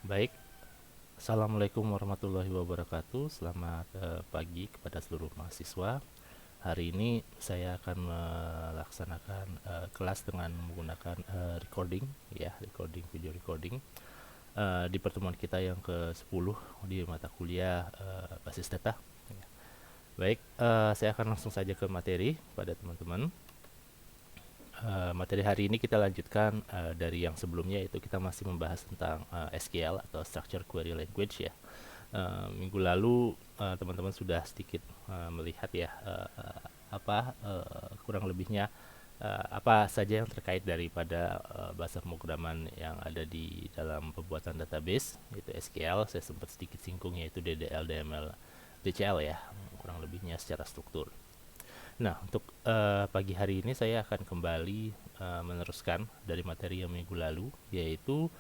Baik, Assalamualaikum warahmatullahi wabarakatuh. Selamat pagi kepada seluruh mahasiswa. Hari ini saya akan melaksanakan kelas dengan menggunakan recording, ya, video recording di pertemuan kita yang ke-10 di mata kuliah basis data. Baik, saya akan langsung saja ke materi pada teman-teman. Materi hari ini kita lanjutkan dari yang sebelumnya, yaitu kita masih membahas tentang SQL atau Structure Query Language, ya. Minggu lalu teman-teman sudah sedikit melihat, ya, kurang lebihnya apa saja yang terkait daripada bahasa pemrograman yang ada di dalam pembuatan database, yaitu SQL. Saya sempat sedikit singgung, yaitu DDL, DML, DCL, ya, kurang lebihnya secara struktur. Nah, untuk pagi hari ini saya akan kembali meneruskan dari materi yang minggu lalu, yaitu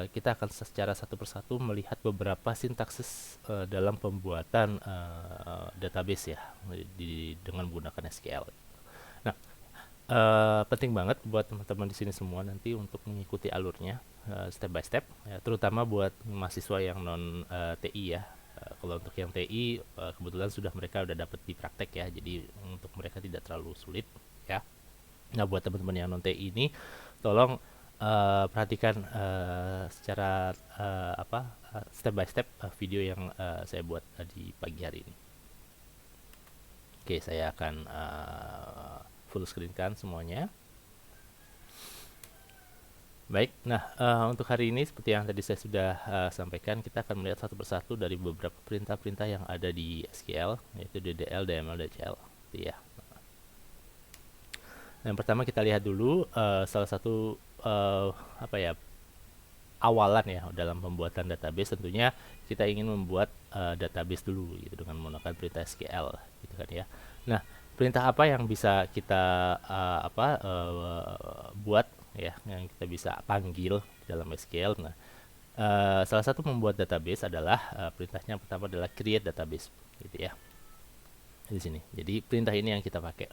kita akan secara satu persatu melihat beberapa sintaksis dalam pembuatan database, ya, dengan menggunakan SQL. Nah, penting banget buat teman-teman di sini semua nanti untuk mengikuti alurnya step by step, ya, terutama buat mahasiswa yang non TI, ya. Kalau untuk yang TI kebetulan mereka udah dapat di praktek, ya, jadi untuk mereka tidak terlalu sulit, ya. Nah, buat teman-teman yang non TI ini, tolong perhatikan secara step by step video yang saya buat di pagi hari ini. Oke, saya akan full screen kan semuanya. Baik, nah untuk hari ini seperti yang tadi saya sudah sampaikan, kita akan melihat satu persatu dari beberapa perintah-perintah yang ada di SQL, yaitu DDL, DML, DCL, gitu, ya. Nah, yang pertama kita lihat dulu salah satu awalan, ya, dalam pembuatan database. Tentunya kita ingin membuat database dulu, gitu, dengan menggunakan perintah SQL, gitu kan, ya. Nah, perintah apa yang bisa kita buat, ya, yang kita bisa panggil dalam SQL. Nah, salah satu membuat database adalah perintahnya pertama adalah create database, gitu, ya, di sini. Jadi perintah ini yang kita pakai,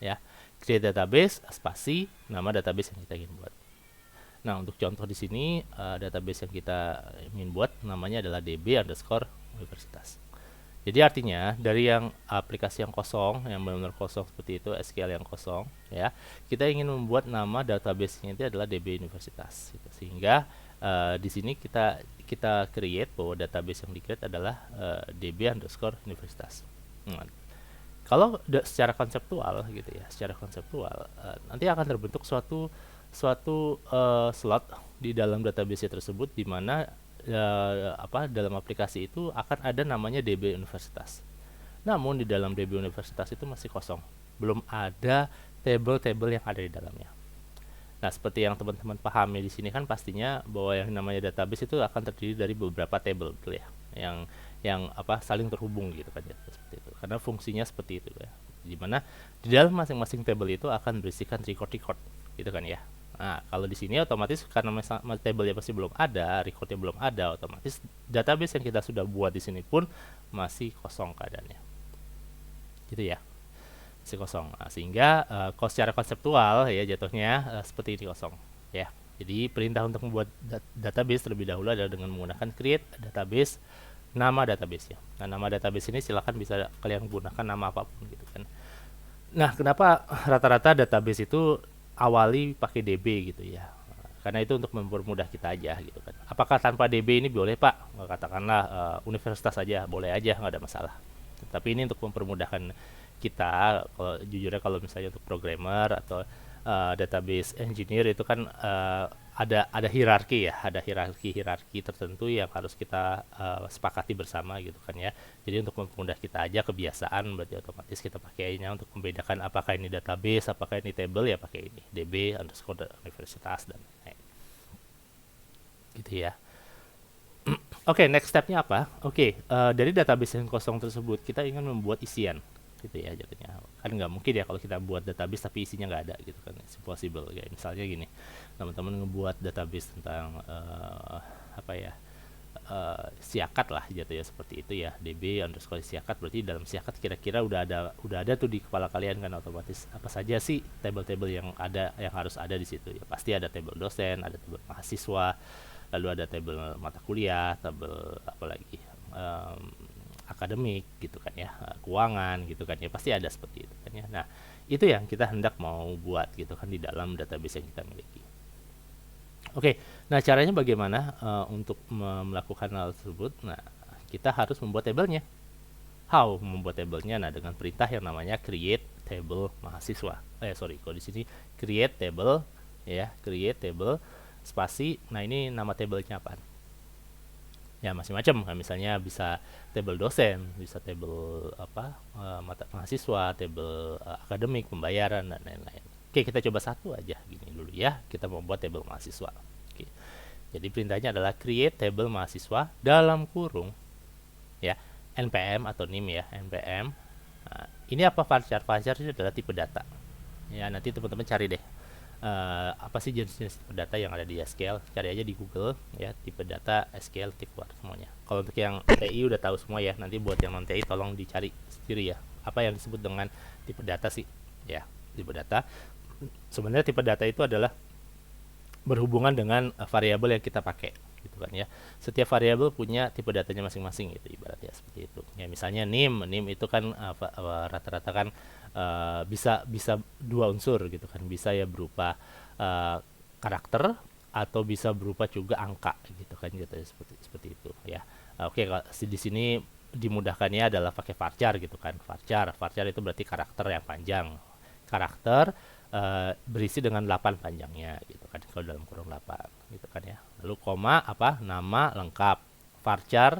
ya, create database spasi nama database yang kita ingin buat. Nah, untuk contoh di sini database yang kita ingin buat namanya adalah db underscore universitas. Jadi artinya dari yang aplikasi yang kosong, yang benar-benar kosong seperti itu, SQL yang kosong, ya, kita ingin membuat nama database-nya itu adalah DB Universitas, gitu. Sehingga di sini kita create bahwa database yang di-create adalah DB underscore Universitas. Nah, kalau secara konseptual, gitu, ya, secara konseptual nanti akan terbentuk suatu slot di dalam database tersebut, di mana dalam aplikasi itu akan ada namanya DB Universitas. Namun di dalam DB Universitas itu masih kosong, belum ada table-table yang ada di dalamnya. Nah, seperti yang teman-teman pahami di sini kan pastinya bahwa yang namanya database itu akan terdiri dari beberapa table, betul, ya, yang saling terhubung, gitu kan, ya, seperti itu. Karena fungsinya seperti itu, ya. Di mana di dalam masing-masing table itu akan berisikan record-record, gitu kan, ya. Nah, kalau di sini otomatis karena table-nya pasti belum ada, recordnya belum ada, otomatis database yang kita sudah buat di sini pun masih kosong keadaannya, gitu, ya, masih kosong. Nah, sehingga secara konseptual, ya, jatuhnya seperti ini, kosong, ya. Jadi perintah untuk membuat database terlebih dahulu adalah dengan menggunakan create database, nama database-nya. Nah, nama database ini silakan bisa kalian gunakan nama apapun, gitu kan. Nah, kenapa rata-rata database itu awali pakai DB, gitu, ya? Karena itu untuk mempermudah kita aja, gitu kan. Apakah tanpa DB ini boleh, Pak? Katakanlah universitas saja, boleh aja, nggak ada masalah. Tapi ini untuk mempermudahkan kita. Kalau jujurnya, kalau misalnya untuk programmer atau database engineer itu kan ada hierarki, ya, ada hierarki tertentu yang harus kita sepakati bersama, gitu kan, ya. Jadi untuk mempermudah kita aja kebiasaan, berarti otomatis kita pakainya untuk membedakan apakah ini database, apakah ini table, ya pakai ini db underscore universitas dan lain-lain, gitu, ya. Oke, next stepnya apa? Oke, dari database yang kosong tersebut kita ingin membuat isian, gitu, ya, jadinya kan nggak mungkin, ya, kalau kita buat database tapi isinya nggak ada, gitu kan. It's impossible, kayak misalnya gini, teman-teman ngebuat database tentang siakat lah, gitu, ya, seperti itu, ya, db underscore siakat. Berarti dalam siakat kira-kira udah ada tuh di kepala kalian kan, otomatis apa saja sih table-table yang harus ada di situ, ya. Pasti ada table dosen, ada table mahasiswa, lalu ada tabel mata kuliah, tabel apalagi akademik gitu kan ya, keuangan gitu kan ya, pasti ada seperti itu kan ya. Nah, itu yang kita hendak mau buat gitu kan di dalam database yang kita miliki. Oke, nah caranya bagaimana untuk melakukan hal tersebut? Nah, kita harus membuat tabelnya. How membuat tabelnya? Nah, dengan perintah yang namanya create table mahasiswa. Kalau di sini create table ya, create table spasi. Nah, ini nama tabelnya apa? Ya, macam-macam. Nah, misalnya bisa table dosen, bisa table mata mahasiswa, table akademik, pembayaran dan lain-lain. Oke, kita coba satu aja gini dulu ya. Kita membuat table mahasiswa. Oke. Jadi perintahnya adalah create table mahasiswa dalam kurung ya, npm atau nim ya, npm. Nah, ini apa varchar? Varchar itu adalah tipe data. Ya, nanti teman-teman cari deh. Apa sih jenis-jenis tipe data yang ada di SQL? Cari aja di Google ya, tipe data SQL keluar semuanya. Kalau untuk yang TI udah tahu semua ya, nanti buat yang non TI tolong dicari sendiri ya. Apa yang disebut dengan tipe data sih? Ya, tipe data. Sebenarnya tipe data itu adalah berhubungan dengan variabel yang kita pakai gitu kan ya. Setiap variabel punya tipe datanya masing-masing gitu ibaratnya seperti itu. Ya, misalnya nim itu kan rata-rata kan bisa dua unsur gitu kan, bisa ya berupa karakter atau bisa berupa juga angka gitu kan gitu, seperti itu ya. Oke, di sini dimudahkannya adalah pakai varchar gitu kan. Varchar itu berarti karakter yang panjang, karakter berisi dengan 8 panjangnya gitu kan, kalau dalam kurung 8 gitu kan ya. Lalu koma nama lengkap, varchar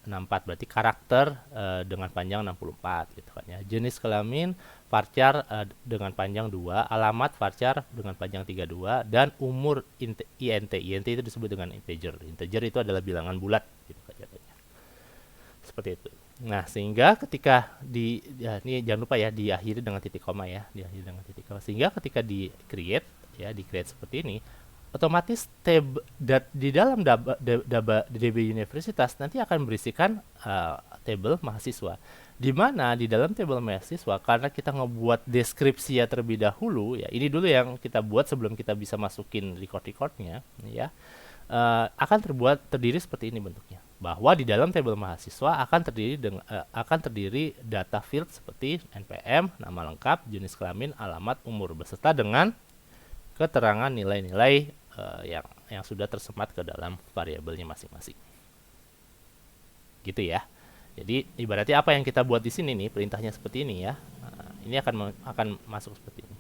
64 berarti karakter dengan panjang 64 gitu kan ya. Jenis kelamin varchar dengan panjang 2, alamat varchar dengan panjang 32, dan umur int itu disebut dengan integer. Integer itu adalah bilangan bulat gitu kan jadinya. Seperti itu. Nah, sehingga ketika ini jangan lupa ya, diakhiri dengan titik koma ya, diakhiri dengan titik koma. Sehingga ketika di create seperti ini, otomatis di dalam DB Universitas nanti akan berisikan tabel mahasiswa. Di mana di dalam tabel mahasiswa, karena kita ngebuat deskripsi ya terlebih dahulu ya, ini dulu yang kita buat sebelum kita bisa masukin record-recordnya ya, akan terdiri seperti ini bentuknya. Bahwa di dalam tabel mahasiswa akan terdiri data field seperti npm, nama lengkap, jenis kelamin, alamat, umur, beserta dengan keterangan nilai-nilai yang sudah tersemat ke dalam variabelnya masing-masing. Gitu ya. Jadi ibaratnya apa yang kita buat di sini nih, perintahnya seperti ini ya. Nah, ini akan masuk seperti ini.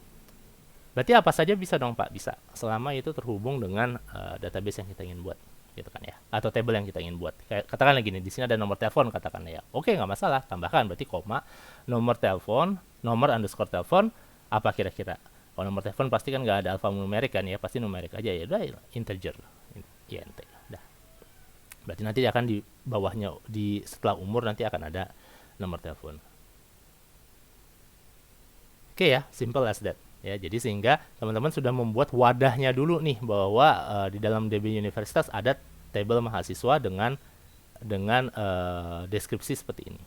Berarti apa saja bisa dong Pak? Bisa, selama itu terhubung dengan database yang kita ingin buat, gitu kan ya, atau table yang kita ingin buat. Katakanlah gini, di sini ada nomor telepon katakanlah ya. Oke, nggak masalah, tambahkan berarti koma, nomor telepon, nomor underscore telepon, apa kira-kira? Kalau nomor telepon pasti kan nggak ada alfanumerik kan ya, pasti numerik aja ya, udah integer, int, dah. Berarti nanti akan di bawahnya setelah umur nanti akan ada nomor telepon. Oke ya, simple as that. Ya, jadi sehingga teman-teman sudah membuat wadahnya dulu nih, bahwa di dalam DB Universitas ada tabel mahasiswa dengan deskripsi seperti ini.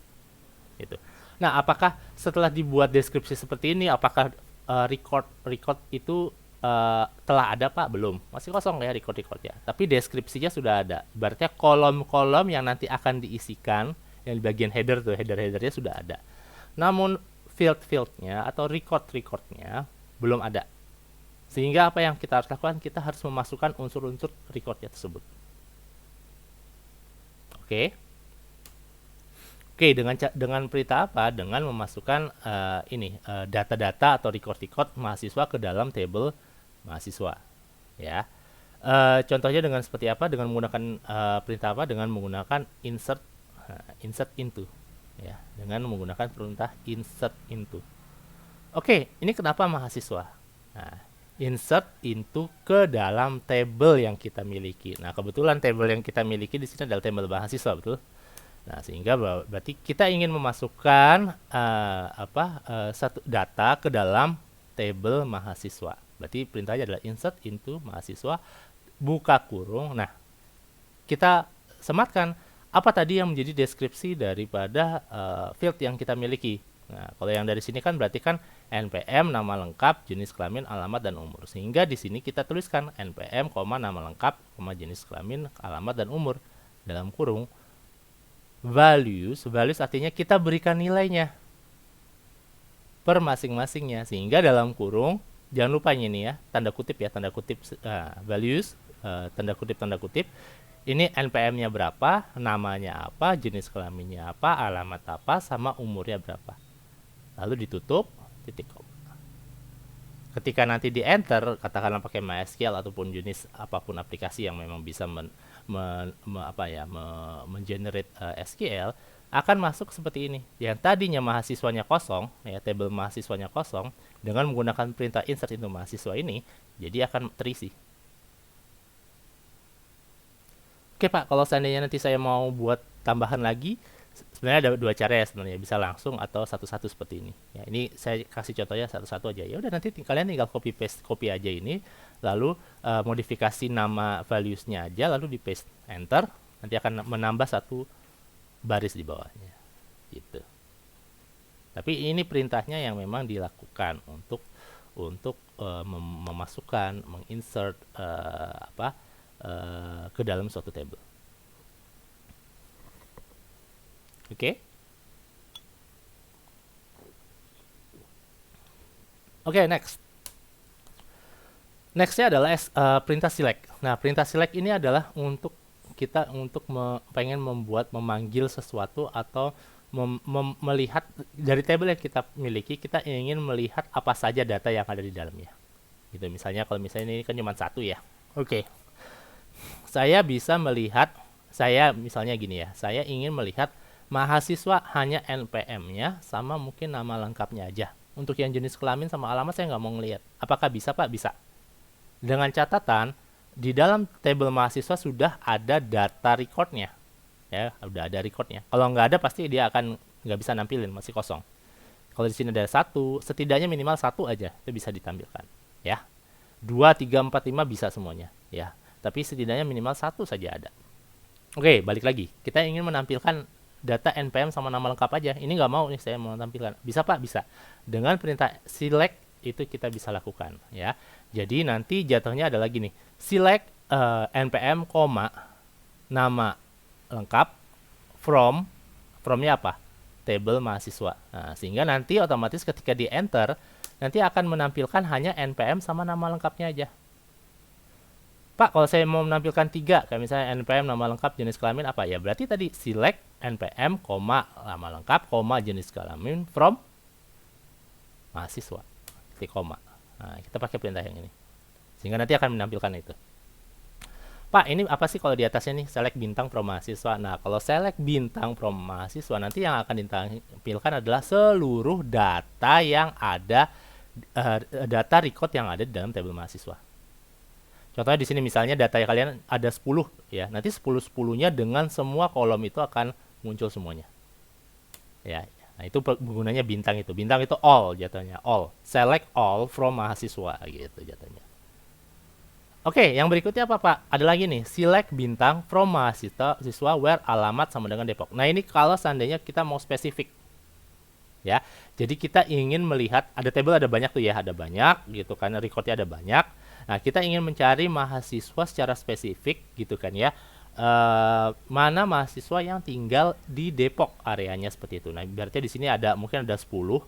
Gitu. Nah, apakah setelah dibuat deskripsi seperti ini, apakah record itu telah ada Pak? Belum, masih kosong ya record-recordnya. Tapi deskripsinya sudah ada. Berarti kolom-kolom yang nanti akan diisikan yang di bagian header tuh, header-headernya sudah ada. Namun field-fieldnya atau record-recordnya belum ada. Sehingga apa yang kita harus lakukan? Kita harus memasukkan unsur-unsur recordnya tersebut. Oke. Oke, dengan perintah apa? Dengan memasukkan data-data atau record-record mahasiswa ke dalam table mahasiswa. Ya. Contohnya dengan seperti apa? Dengan menggunakan perintah apa? Dengan menggunakan insert into. Ya, dengan menggunakan perintah insert into. Oke, ini kenapa mahasiswa? Nah, insert into ke dalam table yang kita miliki. Nah, kebetulan table yang kita miliki di sini adalah table mahasiswa, betul? Nah, sehingga berarti kita ingin memasukkan satu data ke dalam table mahasiswa. Berarti perintahnya adalah insert into mahasiswa, buka kurung. Nah, kita sematkan apa tadi yang menjadi deskripsi daripada field yang kita miliki. Nah, kalau yang dari sini kan berarti kan NPM nama lengkap, jenis kelamin, alamat dan umur. Sehingga di sini kita tuliskan NPM, nama lengkap, jenis kelamin, alamat dan umur dalam kurung values. Values artinya kita berikan nilainya per masing-masingnya, sehingga dalam kurung jangan lupa ini ya, tanda kutip values, tanda kutip ini NPM-nya berapa, namanya apa, jenis kelaminnya apa, alamat apa, sama umurnya berapa. Lalu ditutup titik koma. Ketika nanti di enter, katakanlah pakai MySQL ataupun jenis apapun aplikasi yang memang bisa mengenerate SQL, akan masuk seperti ini. Yang tadinya mahasiswanya kosong, ya, table mahasiswanya kosong, dengan menggunakan perintah insert into mahasiswa ini, jadi akan terisi. Oke Pak, kalau seandainya nanti saya mau buat tambahan lagi, sebenarnya ada dua cara ya sebenarnya, bisa langsung atau satu-satu seperti ini. Ya, ini saya kasih contohnya satu-satu aja. Ya udah, nanti kalian tinggal copy aja ini, lalu modifikasi nama values-nya aja, lalu di paste enter, nanti akan menambah satu baris di bawahnya. Gitu. Tapi ini perintahnya yang memang dilakukan untuk memasukkan, menginsert ke dalam suatu table. Oke. Oke, next. Nextnya adalah perintah select. Nah, perintah select ini adalah untuk kita pengen memanggil sesuatu atau melihat dari table yang kita miliki, kita ingin melihat apa saja data yang ada di dalamnya. Gitu, misalnya kalau misalnya ini kan cuma satu ya. Oke. Saya bisa melihat, misalnya gini ya, saya ingin melihat mahasiswa hanya NPM-nya sama mungkin nama lengkapnya aja. Untuk yang jenis kelamin sama alamat saya nggak mau ngelihat. Apakah bisa Pak? Bisa. Dengan catatan, di dalam table mahasiswa sudah ada data recordnya. Ya, udah ada recordnya. Kalau nggak ada pasti dia akan nggak bisa nampilin, masih kosong. Kalau di sini ada satu, setidaknya minimal satu aja itu bisa ditampilkan. Ya, 2, 3, 4, 5 bisa semuanya. Ya, tapi setidaknya minimal satu saja ada. Oke, balik lagi. Kita ingin menampilkan data NPM sama nama lengkap aja. Ini nggak mau nih saya mau tampilkan. Bisa Pak? Bisa. Dengan perintah select itu kita bisa lakukan. Ya. Jadi nanti jatuhnya adalah gini. Select NPM, nama lengkap from-nya apa? Table mahasiswa. Nah, sehingga nanti otomatis ketika di enter, nanti akan menampilkan hanya NPM sama nama lengkapnya aja. Pak, kalau saya mau menampilkan 3, kayak misalnya NPM, nama lengkap, jenis kelamin apa? Ya berarti tadi select NPM, nama lengkap, jenis kelamin from mahasiswa, titik koma. Nah, kita pakai perintah yang ini. Sehingga nanti akan menampilkan itu. Pak, ini apa sih kalau di atasnya nih? Select bintang from mahasiswa. Nah, kalau select bintang from mahasiswa, nanti yang akan ditampilkan adalah seluruh data yang ada, data record yang ada di dalam tabel mahasiswa. Contohnya di sini misalnya data yang kalian ada 10 ya. Nanti 10-10-nya dengan semua kolom itu akan muncul semuanya. Ya. Nah, itu gunanya bintang itu. Bintang itu all jatuhnya, all. Select all from mahasiswa gitu jatuhnya. Oke, yang berikutnya apa Pak? Ada lagi nih, select bintang from mahasiswa where alamat sama dengan Depok. Nah, ini kalau seandainya kita mau spesifik. Ya. Jadi kita ingin melihat ada table ada banyak tuh ya, ada banyak gitu kan, recordnya ada banyak. Nah, kita ingin mencari mahasiswa secara spesifik gitu kan ya. Mana mahasiswa yang tinggal di Depok areanya seperti itu. Nah, berarti di sini ada mungkin ada 10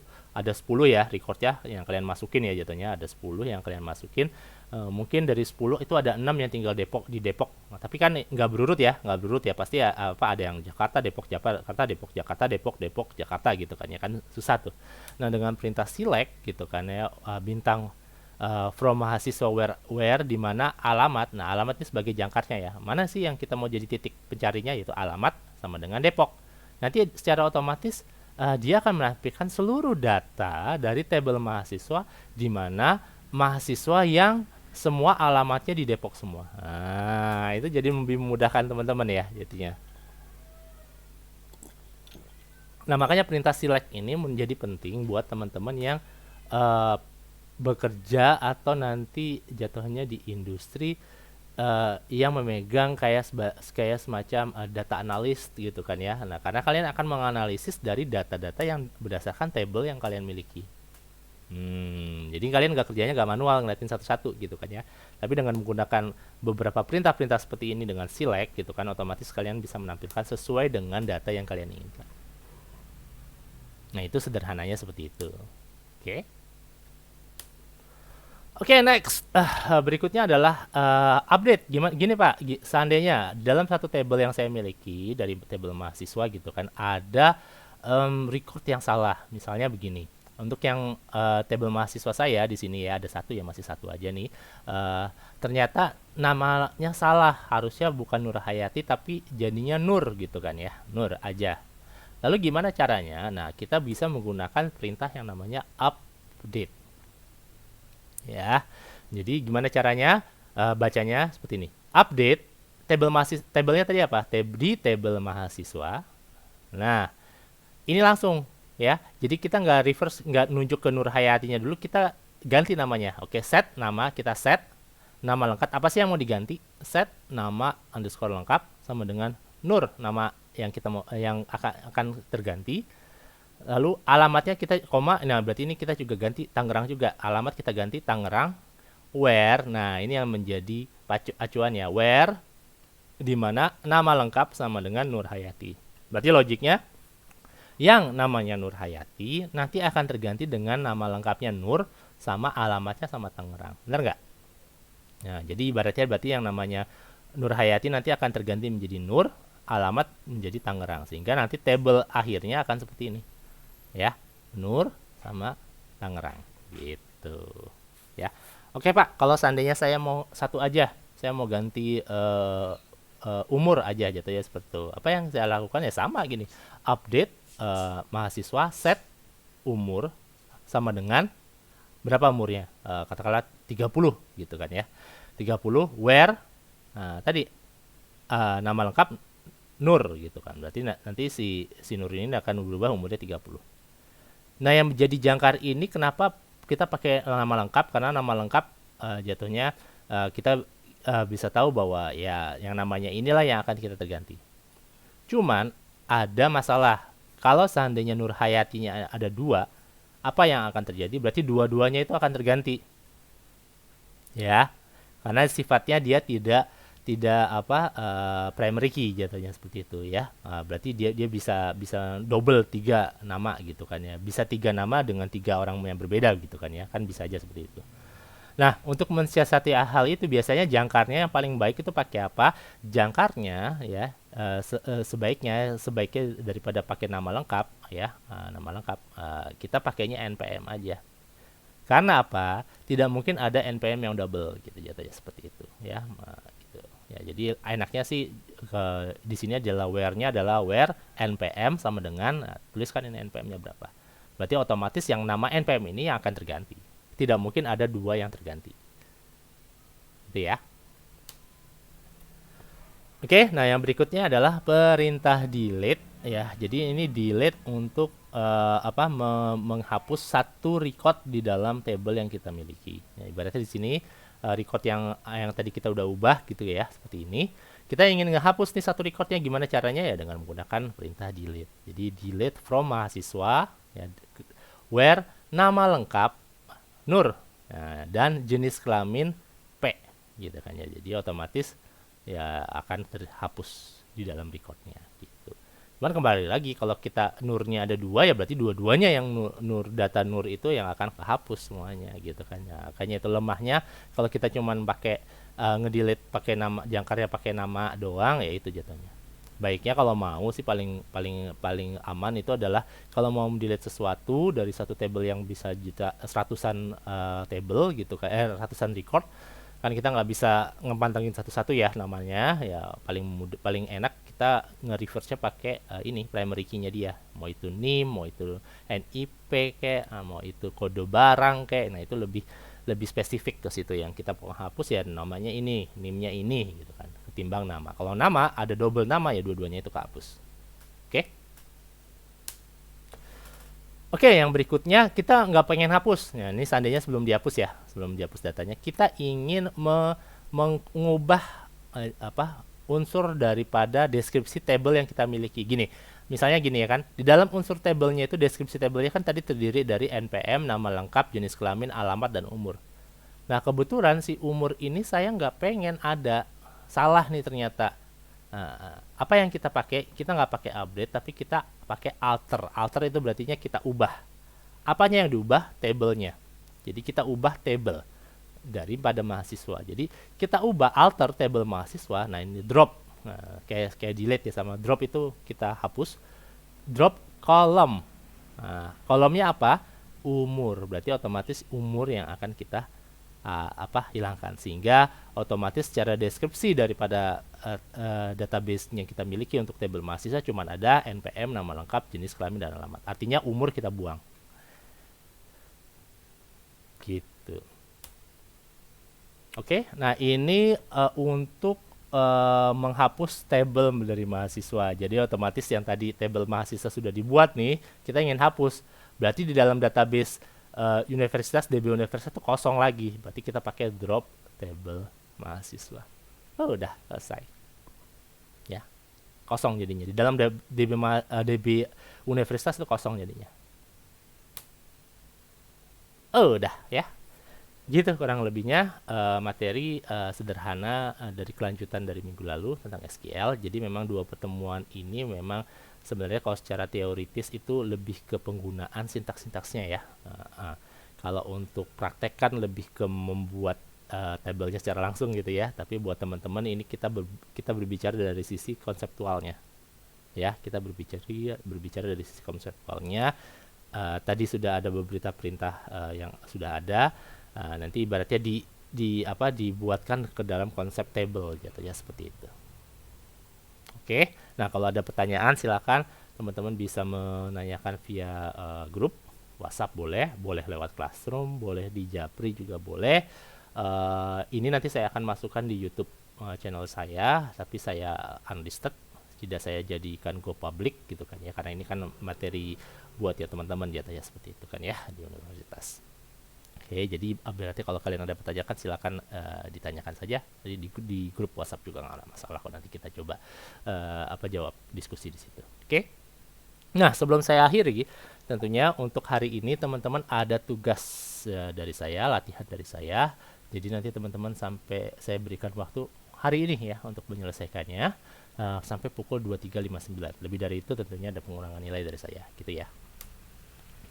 ya recordnya yang kalian masukin ya jatuhnya, ada 10 yang kalian masukin. Mungkin dari 10 itu ada 6 yang tinggal di Depok. Nah, tapi kan nggak berurut ya, pasti ya, ada yang Jakarta, Depok, Jakarta, Depok, Jakarta, Depok, Jakarta gitu kan ya, kan susah tuh. Nah, dengan perintah select gitu kan ya, bintang from mahasiswa where di mana alamat. Nah, alamat ini sebagai jangkarnya ya. Mana sih yang kita mau jadi titik pencarinya, yaitu alamat sama dengan Depok. Nanti secara otomatis dia akan menampilkan seluruh data dari tabel mahasiswa di mana mahasiswa yang semua alamatnya di Depok semua. Nah, itu jadi lebih memudahkan teman-teman ya jadinya. Nah, makanya perintah select ini menjadi penting buat teman-teman yang bekerja atau nanti jatuhnya di industri yang memegang kayak semacam data analis gitu kan ya. Nah, karena kalian akan menganalisis dari data-data yang berdasarkan table yang kalian miliki. Jadi kalian nggak manual ngeliatin satu-satu gitu kan ya. Tapi dengan menggunakan beberapa perintah-perintah seperti ini dengan select gitu kan, otomatis kalian bisa menampilkan sesuai dengan data yang kalian inginkan. Nah, itu sederhananya seperti itu. Oke. Oke, next. Berikutnya adalah update. Gini Pak, seandainya dalam satu table yang saya miliki dari table mahasiswa gitu kan, ada record yang salah. Misalnya begini. Untuk yang table mahasiswa saya di sini ya, ada satu ya, masih satu aja nih. Ternyata namanya salah, harusnya bukan Nur Hayati tapi jadinya Nur gitu kan ya, Nur aja. Lalu gimana caranya? Nah, kita bisa menggunakan perintah yang namanya update. Ya, jadi gimana caranya? Bacanya seperti ini. Update tabelnya tadi apa? Di table mahasiswa. Nah, ini langsung ya. Jadi kita nggak reverse, nggak nunjuk ke Nur Hayatinya dulu, kita ganti namanya. Oke, set nama, kita set nama lengkap. Apa sih yang mau diganti? Set nama underscore lengkap sama dengan Nur, nama yang kita mau yang akan terganti. Lalu alamatnya kita koma. Nah, berarti ini kita juga ganti Tangerang juga. Alamat kita ganti Tangerang. Where, nah ini yang menjadi acuan ya. Where di mana nama lengkap sama dengan Nur Hayati. Berarti logiknya yang namanya Nur Hayati nanti akan terganti dengan nama lengkapnya Nur sama alamatnya sama Tangerang. Benar nggak? Nah, jadi ibaratnya berarti yang namanya Nur Hayati nanti akan terganti menjadi Nur, alamat menjadi Tangerang. Sehingga nanti table akhirnya akan seperti ini. Ya, Nur sama Tangerang gitu. Ya. Oke, Pak, kalau seandainya saya mau satu aja, saya mau ganti umur aja gitu ya, seperti itu. Apa yang saya lakukan ya sama gini. Update mahasiswa, set umur sama dengan berapa umurnya? Katakanlah 30 gitu kan ya. 30 where tadi nama lengkap Nur gitu kan. Berarti nanti si Nur ini akan berubah umurnya 30. Nah, yang menjadi jangkar ini kenapa kita pakai nama lengkap? Karena nama lengkap jatuhnya kita bisa tahu bahwa ya yang namanya inilah yang akan kita terganti. Cuman ada masalah. Kalau seandainya Nur Hayatinya ada dua, apa yang akan terjadi? Berarti dua-duanya itu akan terganti. Ya. Karena sifatnya dia tidak primary key jatuhnya seperti itu ya. Berarti dia bisa double 3 nama gitu kan ya. Bisa 3 nama dengan 3 orang yang berbeda gitu kan ya. Kan bisa aja seperti itu. Nah, untuk mensiasati hal itu biasanya jangkarnya yang paling baik itu pakai apa? Jangkarnya ya sebaiknya daripada pakai nama lengkap ya, nama lengkap kita pakainya NPM aja. Karena apa? Tidak mungkin ada NPM yang double gitu jatuhnya seperti itu ya. Ya, jadi enaknya sih di sini adalah where-nya adalah where npm sama dengan tuliskan ini npm-nya berapa. Berarti otomatis yang nama npm ini yang akan terganti. Tidak mungkin ada dua yang terganti. Gitu ya. Oke, nah yang berikutnya adalah perintah delete ya. Jadi ini delete untuk menghapus satu record di dalam table yang kita miliki. Ya, ibaratnya di sini record yang tadi kita udah ubah gitu ya, seperti ini. Kita ingin ngehapus nih satu recordnya, gimana caranya ya? Dengan menggunakan perintah delete. Jadi delete from mahasiswa ya, where nama lengkap Nur dan jenis kelamin P gitu kan ya. Jadi otomatis ya akan terhapus di dalam recordnya gitu. Cuman kembali lagi kalau kita Nurnya ada dua ya berarti dua-duanya yang data Nur itu yang akan kehapus semuanya gitu kan ya. Kayaknya itu lemahnya kalau kita cuman pakai ngedelete pakai nama jangkarnya pakai nama doang ya itu jatuhnya. Baiknya kalau mau sih paling aman itu adalah kalau mau mendelete sesuatu dari satu table yang bisa ratusan table gitu kan ratusan record kan kita nggak bisa ngepantengin satu-satu ya namanya ya paling enak kita nge-reverse-nya pakai ini primary key-nya dia, mau itu NIM, mau itu NIP kayak mau itu kode barang kayak. Nah itu lebih spesifik ke situ yang kita mau hapus ya namanya ini, NIM-nya ini gitu kan ketimbang nama. Kalau nama ada double nama ya dua-duanya itu kehapus. Oke, yang berikutnya kita nggak pengen hapus. Nah, ini seandainya sebelum dihapus datanya, kita ingin mengubah unsur daripada deskripsi table yang kita miliki. Gini, misalnya gini ya kan, di dalam unsur tabelnya itu deskripsi tabelnya kan tadi terdiri dari NPM, nama lengkap, jenis kelamin, alamat, dan umur. Nah kebetulan si umur ini saya nggak pengen ada, salah nih ternyata. Apa yang kita pakai? Kita nggak pakai update, tapi kita pakai alter. Alter itu berarti kita ubah. Apanya yang diubah? Tabelnya. Jadi kita ubah table daripada mahasiswa. Jadi kita ubah alter table mahasiswa. Nah ini drop. Nah, kayak delete ya, sama drop itu kita hapus. Drop kolom. Nah, kolomnya apa? Umur. Berarti otomatis umur yang akan kita hilangkan, sehingga otomatis secara deskripsi daripada database yang kita miliki untuk table mahasiswa cuma ada NPM, nama lengkap, jenis kelamin, dan alamat. Artinya umur kita buang. Gitu. Oke, nah ini untuk menghapus table dari mahasiswa. Jadi otomatis yang tadi table mahasiswa sudah dibuat nih, kita ingin hapus. Berarti di dalam database universitas, DB universitas itu kosong lagi. Berarti kita pakai drop table mahasiswa. Oh, udah selesai. Ya, kosong jadinya. Di dalam DB universitas itu kosong jadinya. Oh, udah ya. Gitu kurang lebihnya materi sederhana dari kelanjutan dari minggu lalu tentang SQL. Jadi memang dua pertemuan ini memang sebenarnya kalau secara teoritis itu lebih ke penggunaan sintaks-sintaksnya ya. Kalau untuk praktek kan lebih ke membuat tabelnya secara langsung gitu ya. Tapi buat teman-teman ini kita berbicara dari sisi konseptualnya. Ya, kita berbicara dari sisi konseptualnya. Tadi sudah ada beberapa perintah yang sudah ada. Nanti ibaratnya dibuatkan ke dalam konsep table gitu ya, seperti itu. Oke, nah kalau ada pertanyaan silakan teman-teman bisa menanyakan via grup WhatsApp, boleh lewat Classroom, boleh di Japri juga boleh. Ini nanti saya akan masukkan di YouTube channel saya, tapi saya unlisted, tidak saya jadikan go public gitu kan ya, karena ini kan materi buat ya teman-teman ya seperti itu kan ya di universitas. Oke, jadi berarti kalau kalian ada pertanyaan silakan ditanyakan saja. Jadi di grup WhatsApp juga nggak ada masalah kok, nanti kita coba jawab diskusi di situ. Oke. Nah, sebelum saya akhiri, tentunya untuk hari ini teman-teman ada tugas dari saya, latihan dari saya. Jadi nanti teman-teman sampai saya berikan waktu hari ini ya untuk menyelesaikannya sampai pukul 23.59. Lebih dari itu tentunya ada pengurangan nilai dari saya, gitu ya.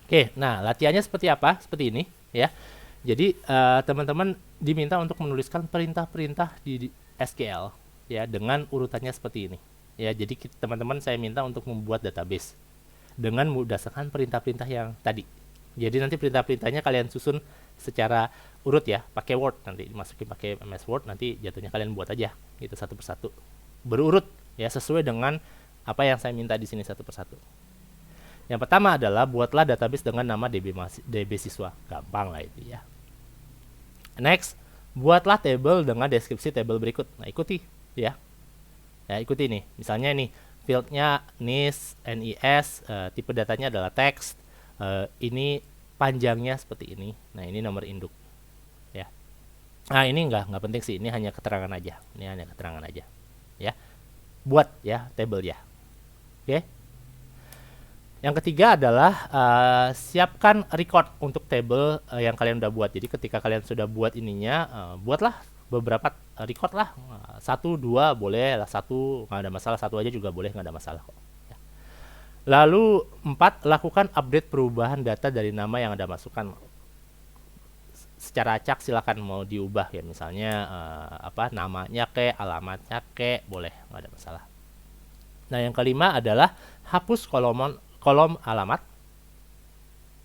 Oke, nah latihannya seperti apa? Seperti ini ya. Jadi teman-teman diminta untuk menuliskan perintah-perintah di SQL ya dengan urutannya seperti ini. Ya, jadi teman-teman saya minta untuk membuat database dengan berdasarkan perintah-perintah yang tadi. Jadi nanti perintah-perintahnya kalian susun secara urut ya, pakai Word, nanti dimasukin pakai MS Word, nanti jatuhnya kalian buat aja gitu satu persatu. Berurut ya, sesuai dengan apa yang saya minta di sini satu persatu. Yang pertama adalah buatlah database dengan nama DB siswa. Gampang lah itu ya. Next, buatlah table dengan deskripsi table berikut. Nah, ikuti ya. Ya, ikuti nih. Misalnya nih, fieldnya NIS, tipe datanya adalah text. Ini panjangnya seperti ini. Nah, ini nomor induk. Ya. Nah, ini enggak penting sih. Ini hanya keterangan aja. Ya. Buat ya table ya. Oke. Yang ketiga adalah siapkan record untuk table yang kalian udah buat. Jadi ketika kalian sudah buat ininya, buatlah beberapa record lah. 1, 2 boleh lah, 1 nggak ada masalah, 1 aja juga boleh, nggak ada masalah kok. Ya. Lalu 4, lakukan update perubahan data dari nama yang Anda masukkan. Secara acak silakan mau diubah ya, misalnya namanya alamatnya boleh, nggak ada masalah. Nah, yang kelima adalah hapus kolom alamat.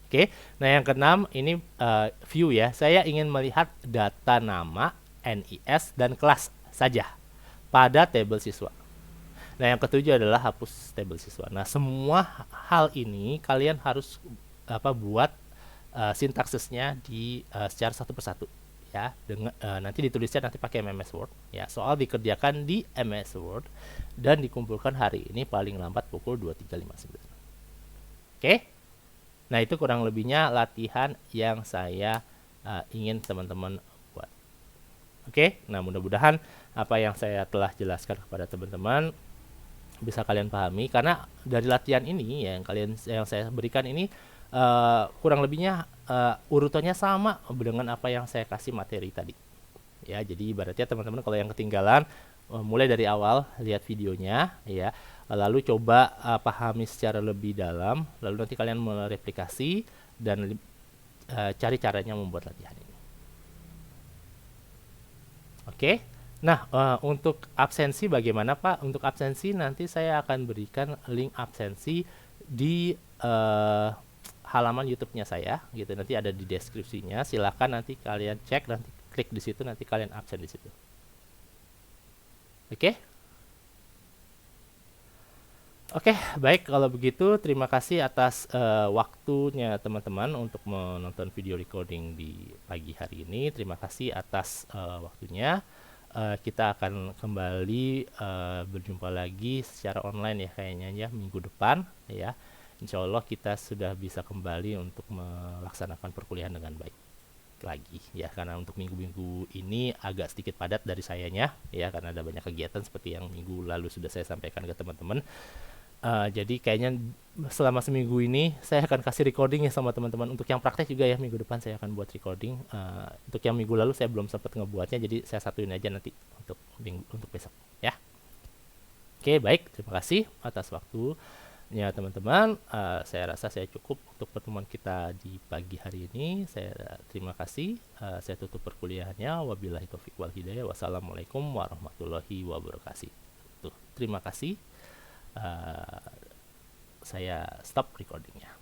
Oke, nah yang keenam ini view ya. Saya ingin melihat data nama, NIS, dan kelas saja pada table siswa. Nah, yang ketujuh adalah hapus table siswa. Nah, semua hal ini kalian harus buat sintaksisnya di secara satu persatu ya. Dengan nanti ditulisnya nanti pakai MS Word ya. Soal dikerjakan di MS Word dan dikumpulkan hari ini paling lambat pukul 23.59. Oke, nah itu kurang lebihnya latihan yang saya ingin teman-teman buat. Oke, nah mudah-mudahan apa yang saya telah jelaskan kepada teman-teman bisa kalian pahami, karena dari latihan ini yang saya berikan ini kurang lebihnya urutannya sama dengan apa yang saya kasih materi tadi. Ya, jadi ibaratnya teman-teman kalau yang ketinggalan mulai dari awal lihat videonya ya, lalu coba pahami secara lebih dalam, lalu nanti kalian mereplikasi dan cari caranya membuat latihan ini. Oke. Nah, untuk absensi bagaimana Pak? Untuk absensi nanti saya akan berikan link absensi di halaman YouTube-nya saya, gitu. Nanti ada di deskripsinya. Silakan nanti kalian cek, nanti klik di situ, nanti kalian absen di situ. Oke? Oke, baik kalau begitu terima kasih atas waktunya teman-teman untuk menonton video recording di pagi hari ini. Terima kasih atas waktunya. Kita akan kembali berjumpa lagi secara online ya kayaknya ya minggu depan ya. Insya Allah kita sudah bisa kembali untuk melaksanakan perkuliahan dengan baik lagi ya, karena untuk minggu-minggu ini agak sedikit padat dari sayanya ya, karena ada banyak kegiatan seperti yang minggu lalu sudah saya sampaikan ke teman-teman. Jadi kayaknya selama seminggu ini saya akan kasih recording ya sama teman-teman. Untuk yang praktek juga ya minggu depan saya akan buat recording. Untuk yang minggu lalu saya belum sempat ngebuatnya, jadi saya satuin aja nanti untuk besok ya. Oke, baik, terima kasih atas waktunya teman-teman. Saya rasa saya cukup untuk pertemuan kita di pagi hari ini. Saya terima kasih. Saya tutup perkuliahannya. Wabillahi taufiq wal hidayah. Wassalamualaikum warahmatullahi wabarakatuh. Terima kasih. Saya stop recordingnya.